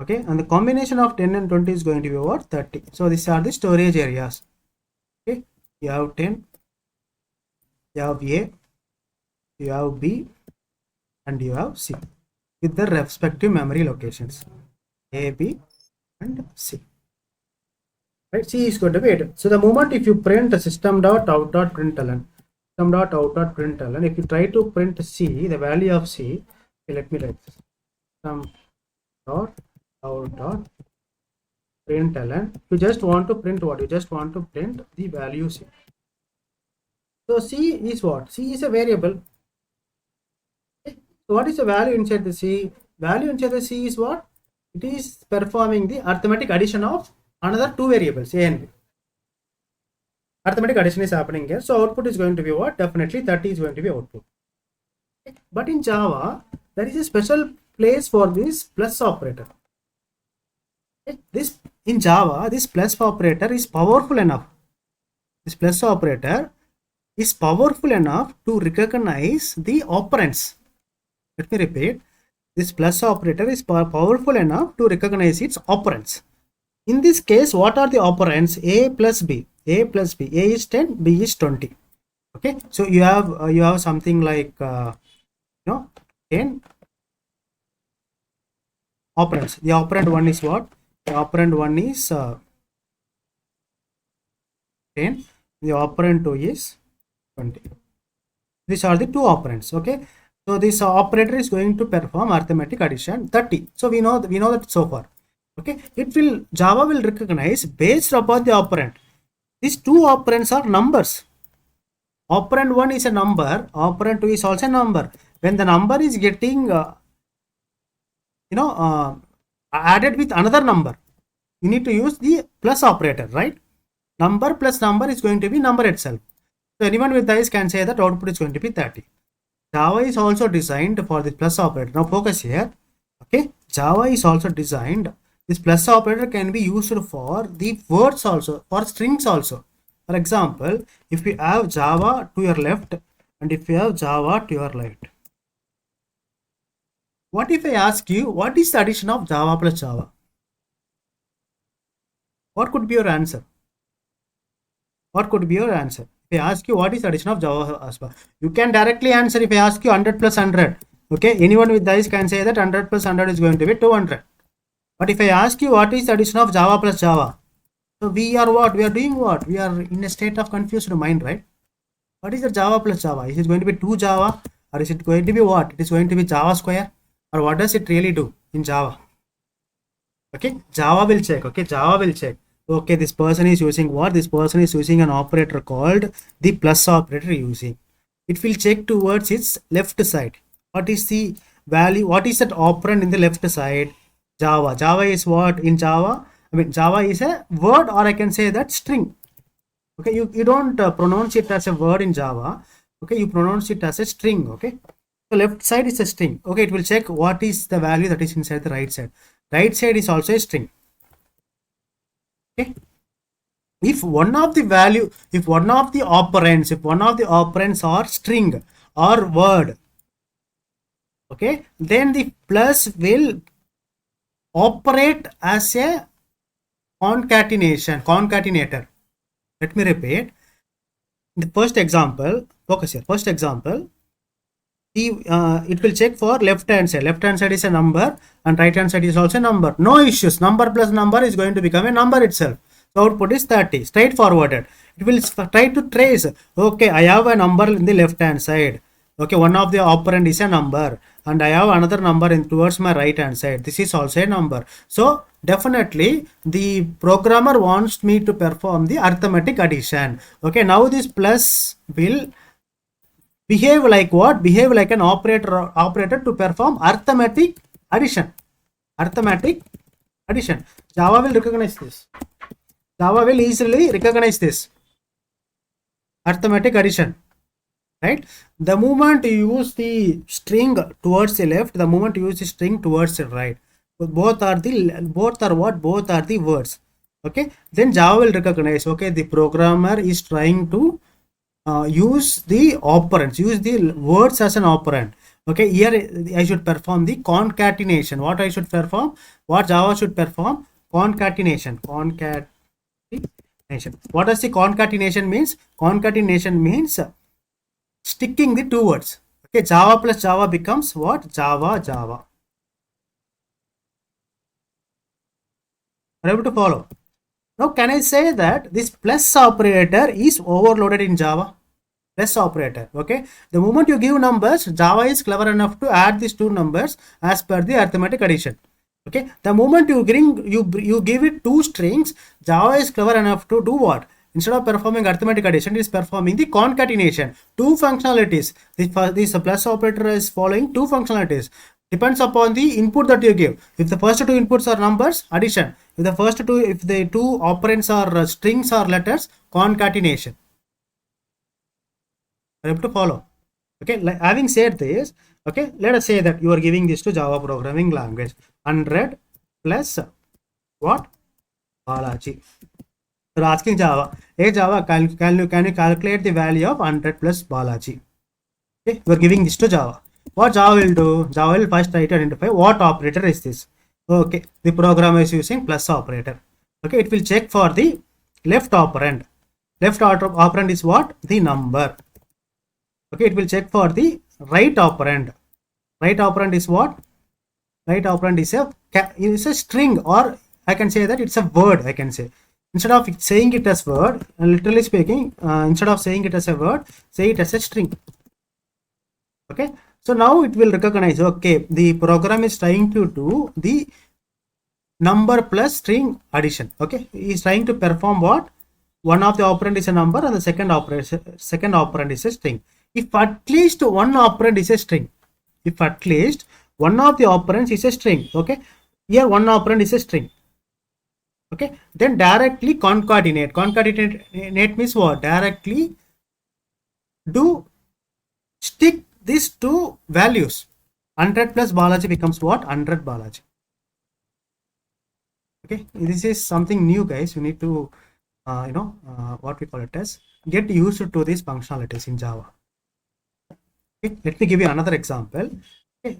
Okay, and the combination of 10 and 20 is going to be what? 30. So these are the storage areas. Okay, you have 10, you have a, you have b, and you have c with the respective memory locations a, b, and c. Right, c is going to be 8. So the moment if you print system.out.println, system.out.println, if you try to print c, the value of c, okay, let me write this. System.out.println, you just want to print what? You just want to print the value c. So c is what? C is a variable. Okay. So what is the value inside the c? Value inside the c is what? It is performing the arithmetic addition of another two variables a and b. Arithmetic addition is happening here, so output is going to be what? Definitely 30 is going to be output. Okay. But in Java, there is a special place for this plus operator. Okay. This in Java, this plus operator is powerful enough. This plus operator is powerful enough to recognize the operands. Let me repeat. This plus operator is powerful enough to recognize its operands. In this case, what are the operands? A plus b. A plus b. A is 10, b is 20. Okay, so you have something like 10 operands. The operand one is what? The operand one is 10. The operand 2 is 20. These are the two operands. Okay, so this operator is going to perform arithmetic addition 30. So we know that so far. Okay, Java will recognize based upon the operand. These two operands are numbers. Operand 1 is a number, operand 2 is also a number. When the number is getting added with another number, you need to use the plus operator, right? Number plus number is going to be number itself. So anyone with eyes can say that output is going to be 30. Java is also designed for the plus operator. Now focus here. Okay, Java is also designed. This plus operator can be used for the words also, for strings also. For example, if you have Java to your left and if you have Java to your right. What if I ask you, what is the addition of Java plus Java? What could be your answer? What could be your answer? If I ask you what is the addition of Java plus Java, you can directly answer if I ask you 100 plus 100. Okay, anyone with eyes can say that 100 plus 100 is going to be 200. But if I ask you what is the addition of Java plus Java, so we are what? We are doing what? We are in a state of confused mind, right? What is the Java plus Java? Is it going to be 2 Java or is it going to be what? It is going to be Java square, or what does it really do in Java? Okay, Java will check. Okay, Java will check. Okay, this person is using what? This person is using an operator called the plus operator using. It will check towards its left side. What is the value? What is that operand in the left side? Java. Java is what in Java? I mean, Java is a word, or I can say that string. Okay, you don't pronounce it as a word in Java. Okay, you pronounce it as a string. Okay, so left side is a string. Okay, it will check what is the value that is inside the right side. Right side is also a string. Okay, if one of the operands are string or word, okay, then the plus will operate as a concatenator. Let me repeat. The first example, focus here. First example, it will check for left hand side. Left hand side is a number and right hand side is also a number. No issues. Number plus number is going to become a number itself. So output is 30. Straightforwarded. It will try to trace. Okay, I have a number in the left hand side. Okay, one of the operand is a number and I have another number in towards my right hand side. This is also a number. So definitely the programmer wants me to perform the arithmetic addition. Okay, now this plus will behave like what? Behave like an operator to perform arithmetic addition. Arithmetic addition. Java will recognize this. Java will easily recognize this. Arithmetic addition. Right? The moment you use the string towards the left, the moment you use the string towards the right. Both are the words. Okay, then Java will recognize, okay, the programmer is trying to use the operands, use the words as an operand. Okay, here I should perform the concatenation. What I should perform? What Java should perform? Concatenation. What does the concatenation means? Concatenation means sticking the two words. Okay, Java plus Java becomes what? Java. Are you able to follow? Now, can I say that this plus operator is overloaded in Java? Plus operator. Okay, the moment you give numbers, Java is clever enough to add these two numbers as per the arithmetic addition. Okay, the moment you give it two strings, Java is clever enough to do what? Instead of performing arithmetic addition, it is performing the concatenation. Two functionalities. This plus operator is following two functionalities. Depends upon the input that you give. If the first two inputs are numbers, addition. If the two operands are strings or letters, concatenation. I have to follow. Okay, like having said this, okay, let us say that you are giving this to Java programming language. 100 plus what? Balaji. You're asking Java, hey Java, can you calculate the value of 100 plus Balaji? Okay, you are giving this to Java. What Java will do? Java will first try to identify what operator is this. Okay, the program is using plus operator. Okay, it will check for the left operand. Left operand is what? The number. Okay, it will check for the right operand. Right operand is what? Right operand is a string, or I can say that it's a word. I can say, instead of saying it as word, literally speaking, instead of saying it as a word, say it as a string. Okay, so now it will recognize, okay, the program is trying to do the number plus string addition. Okay, is trying to perform what? One of the operand is a number and the second operand is a string. If at least one operand is a string, if at least one of the operands is a string, okay, here one operand is a string, okay, then directly concatenate. Concatenate means what? Directly do stick these two values. 100 plus Balaji becomes what? 100 Balaji. Okay, this is something new, guys. You need to what we call it as get used to these functionalities in Java. Okay, let me give you another example. Okay,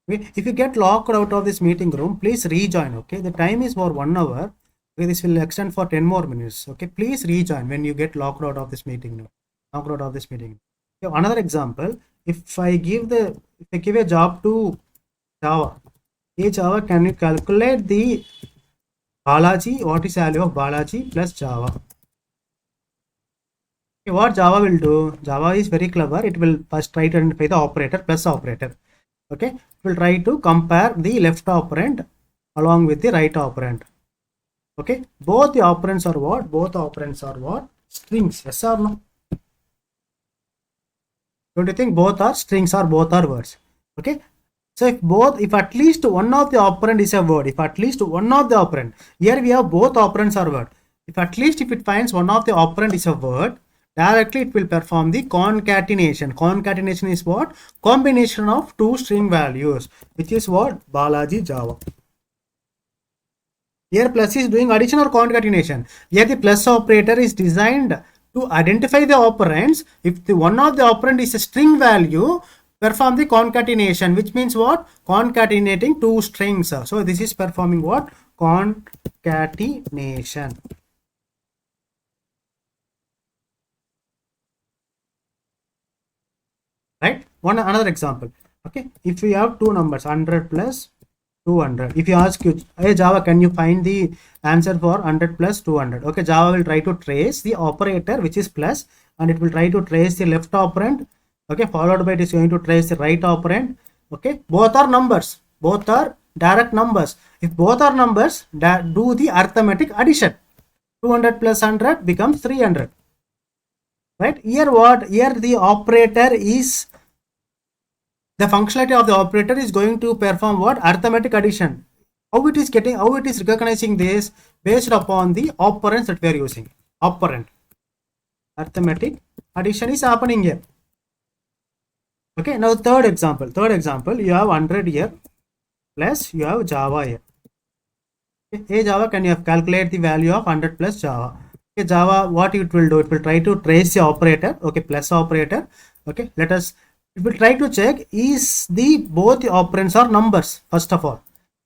if you get locked out of this meeting room, please rejoin. Okay, the time is for 1 hour. Okay, this will extend for 10 more minutes. Okay, please rejoin when you get locked out of this meeting. Okay, another example. If I give a job to Java, hey Java, can you calculate the Balaji? What is the value of Balaji plus Java? Okay, what Java will do? Java is very clever. It will first try to identify the operator plus operator. Okay, it will try to compare the left operand along with the right operand. Okay, both the operands are what? Both operands are what? Strings. Yes or no? Don't you think both are strings or both are words? Okay, so if at least one of the operand is a word, if at least one of the operand, here we have both operands are word. If it finds one of the operand is a word, directly it will perform the concatenation. Concatenation is what? Combination of two string values, which is what? Balaji Java. Here plus is doing addition or concatenation. Here the plus operator is designed to identify the operands. If the one of the operand is a string value, perform the concatenation, which means what? Concatenating two strings. So this is performing what? Concatenation. Right? Another example. Okay, if we have two numbers, 100 plus 200. If you ask you, hey Java, can you find the answer for 100 plus 200? Okay, Java will try to trace the operator, which is plus, and it will try to trace the left operand. Okay, followed by it is going to trace the right operand. Okay, both are numbers, both are direct numbers. If both are numbers, do the arithmetic addition. 200 plus 100 becomes 300. Right? Here what? Here the operator is, the functionality of the operator is going to perform what? Arithmetic addition. How it is recognizing this? Based upon the operands that we are using. Operand. Arithmetic addition is happening here. Okay, now third example. Third example, you have 100 here plus you have Java here. Okay, hey Java, can you have calculate the value of 100 plus Java? Okay, Java, what it will do? It will try to trace the operator. Okay, plus operator. Okay, let us. It will try to check is the both the operands are numbers. First of all,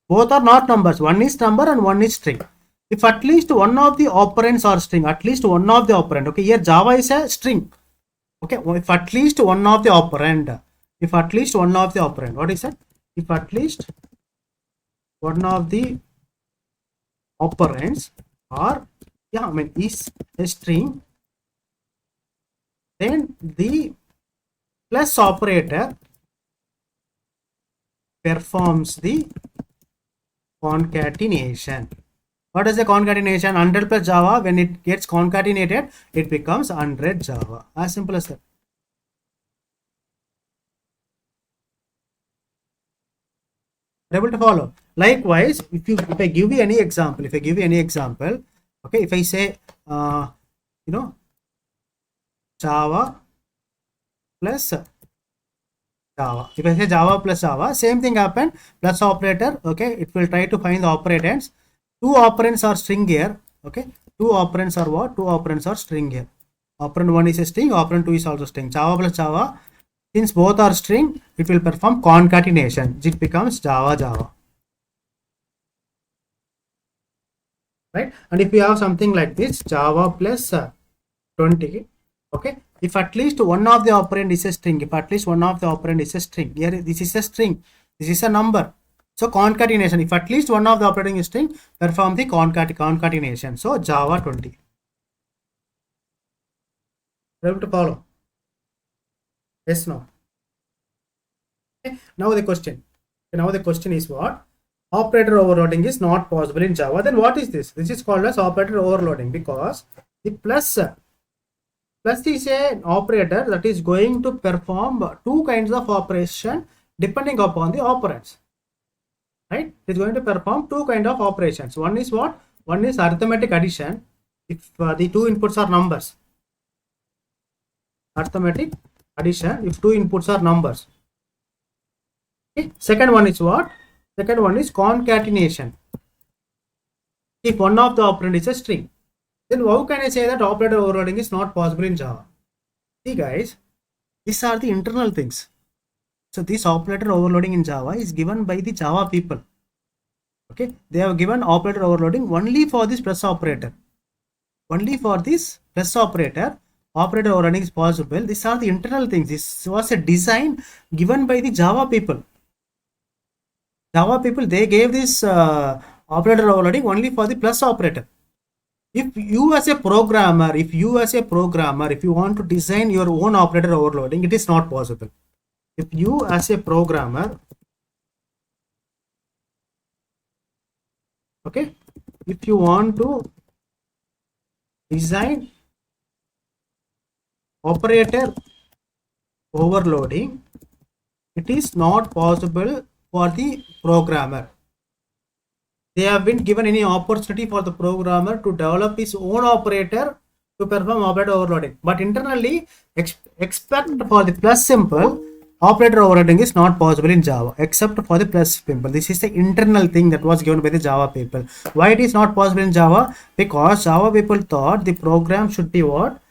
both are not numbers. One is number and one is string. If at least one of the operands are string, at least one of the operand. Okay, here Java is a string. Okay, if at least one of the operand, if at least one of the operand, what is that? If at least one of the operands are, yeah, I mean is a string, then the plus operator performs the concatenation. What is the concatenation? 100 plus Java, when it gets concatenated, it becomes 100 Java. As simple as that. Able to follow. Likewise, if I give you any example, okay, if I say you know Java plus Java. If I say Java plus Java, same thing happen. Plus operator, okay, it will try to find the operands. Two operands are string here, okay. Two operands are what? Two operands are string here. Operand 1 is a string, operand 2 is also string. Java plus Java, since both are string, it will perform concatenation. It becomes Java Java. Right? And if you have something like this, Java plus 20, okay, if at least one of the operand is a string, if at least one of the operand is a string, here this is a string, this is a number, so concatenation, if at least one of the operating is string, perform the concatenation. So Java 20. Able to follow? Yes, no? Okay. Now the question is what? Operator overloading is not possible in Java. Then what is this? This is called as operator overloading because the plus is an operator that is going to perform two kinds of operation depending upon the operands. Right? It is going to perform two kind of operations. One is what? One is arithmetic addition. If the two inputs are numbers. Arithmetic addition if two inputs are numbers. Okay. Second one is what? Second one is concatenation. If one of the operand is a string. Then how can I say that operator overloading is not possible in Java? See guys, these are the internal things. So this operator overloading in Java is given by the Java people. Okay, they have given operator overloading only for this plus operator. Only for this plus operator, operator overloading is possible. These are the internal things. This was a design given by the Java people. Java people, they gave this operator overloading only for the plus operator. If you as a programmer, if you want to design your own operator overloading, it is not possible. If you as a programmer, okay, if you want to design operator overloading, it is not possible for the programmer. They have been given any opportunity for the programmer to develop his own operator to perform operator overloading. But internally, except for the plus symbol, operator overloading is not possible in Java except for the plus symbol. This is the internal thing that was given by the Java people. Why it is not possible in Java? Because Java people thought the program should be what?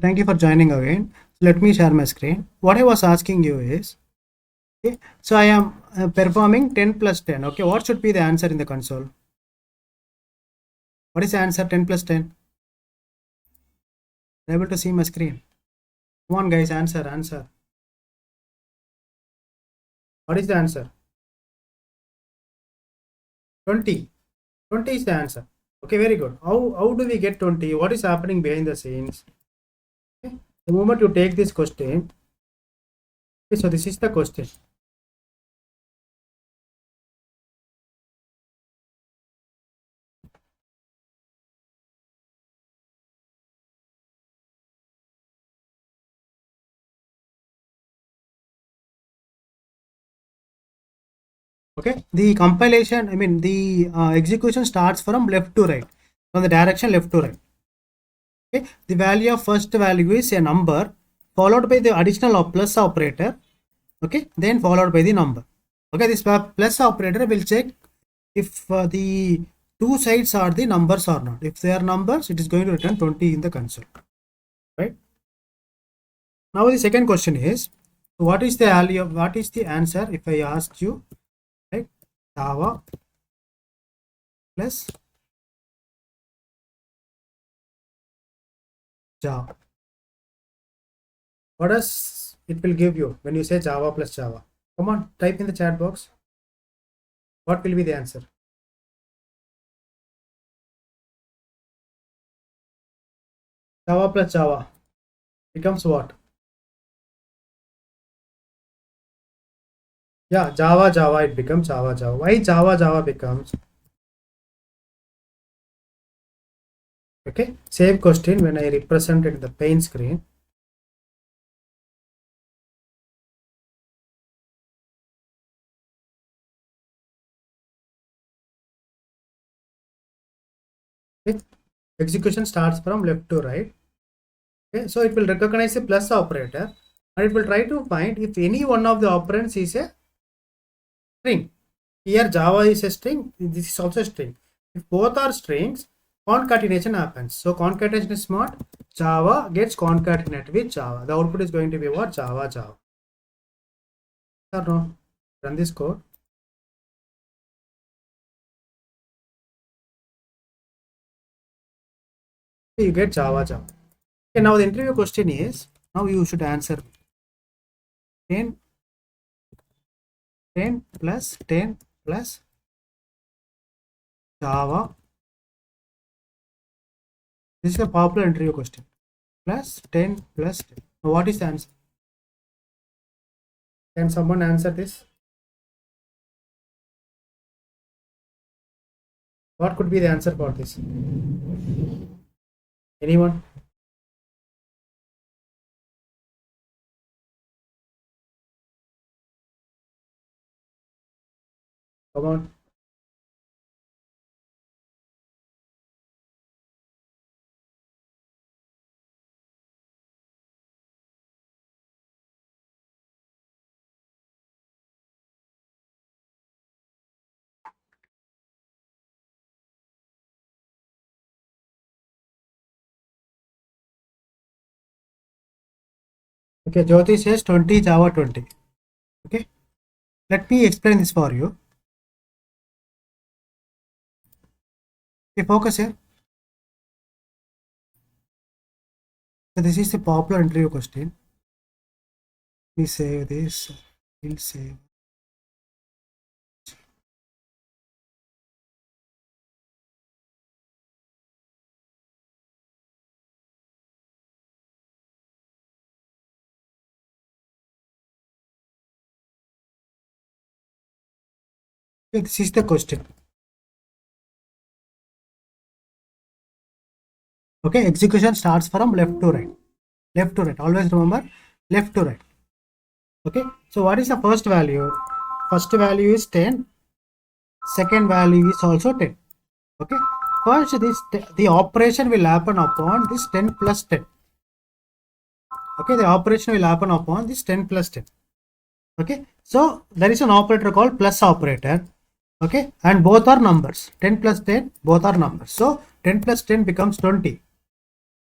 Thank you for joining again. Let me share my screen. What I was asking you is, okay, so I am performing 10 plus 10. Okay, what should be the answer in the console? What is the answer 10 plus 10? Able to see my screen? Come on, guys, answer. What is the answer? 20. 20 is the answer. Okay, very good. How do we get 20? What is happening behind the scenes? Okay. The moment you take this question, okay, so this is the question. Okay, the compilation, I mean, the execution starts from left to right, from the direction left to right. Okay, the value of first value is a number followed by the additional or plus operator. Okay, then followed by the number. Okay, this plus operator will check if the two sides are the numbers or not. If they are numbers, it is going to return 20 in the console, right? Now the second question is, what is the value of, what is the answer if I ask you, right? Java plus Java. What does it will give you when you say Java plus Java? Come on, type in the chat box. What will be the answer? Java plus Java becomes what? Yeah, Java, it becomes Java. Why Java becomes? Okay, same question when I represent it in the paint screen. Okay, execution starts from left to right. Okay, so it will recognize a plus operator and it will try to find if any one of the operands is a string. Here Java is a string, this is also a string. If both are strings, concatenation happens. So concatenation is what? Java gets concatenated with Java. The output is going to be what? Java. Or no? Run this code. You get Java. Okay, now the interview question is, now you should answer 10, 10 plus Java. This is a popular interview question. Plus 10 plus 10. Now what is the answer? Can someone answer this? What could be the answer for this? Anyone? Come on. Okay, Jyoti says 20, Java 20. Okay, let me explain this for you. Okay, focus here. So this is a popular interview question. We save this. We'll save. Okay, this is the question. Okay, execution starts from left to right. Left to right. Always remember left to right. Okay, so what is the first value? First value is 10. Second value is also 10. Okay, first the operation will happen upon this 10 plus 10. Okay, the operation will happen upon this 10 plus 10. Okay, so there is an operator called plus operator. Okay, and both are numbers. 10 plus 10, both are numbers. So 10 plus 10 becomes 20.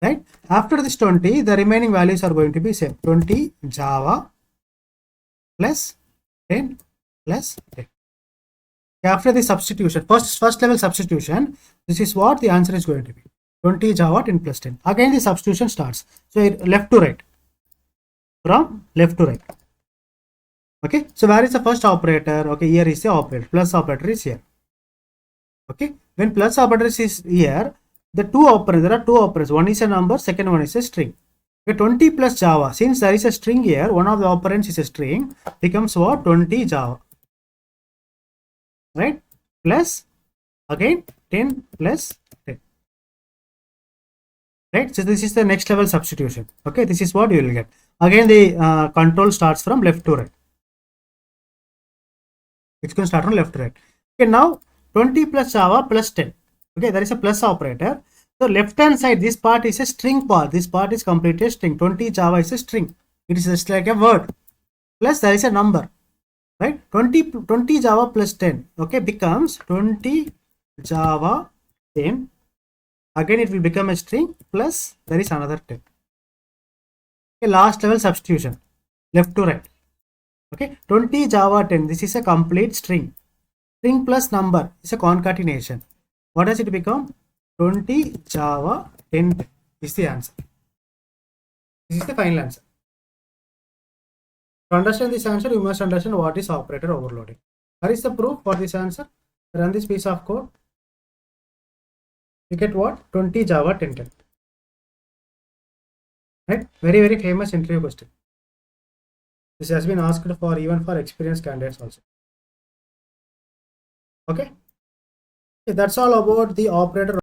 Right, after this 20, the remaining values are going to be same. 20 Java plus 10 plus 10. After the substitution, first level substitution, this is what the answer is going to be. 20 Java 10 plus 10. Again the substitution starts. So left to right. From left to right. Okay, so where is the first operator? Okay, here is the operator. Plus operator is here. Okay, when plus operator is here, there are two operators. One is a number, second one is a string. Okay, 20 plus Java. Since there is a string here, one of the operands is a string, becomes what? 20 Java. Right? Plus again 10 plus 10. Right? So this is the next level substitution. Okay, this is what you will get. Again, the control starts from left to right. It's going to start from left to right. Okay, now 20 plus Java plus 10. Okay, there is a plus operator. So left hand side, this part is a string part. This part is completely a string. 20 Java is a string. It is just like a word. Plus there is a number. Right? 20 Java plus 10. Okay, becomes 20 Java 10. Again, it will become a string plus there is another 10. Okay, last level substitution. Left to right. Okay, 20 Java 10. This is a complete string. String plus number is a concatenation. What does it become? 20 Java 10 is the answer. This is the final answer. To understand this answer, you must understand what is operator overloading. Where is the proof for this answer? Run this piece of code. You get what? 20 Java 10. Right? Very famous interview question. This has been asked for even for experienced candidates also. Okay, that's all about the operator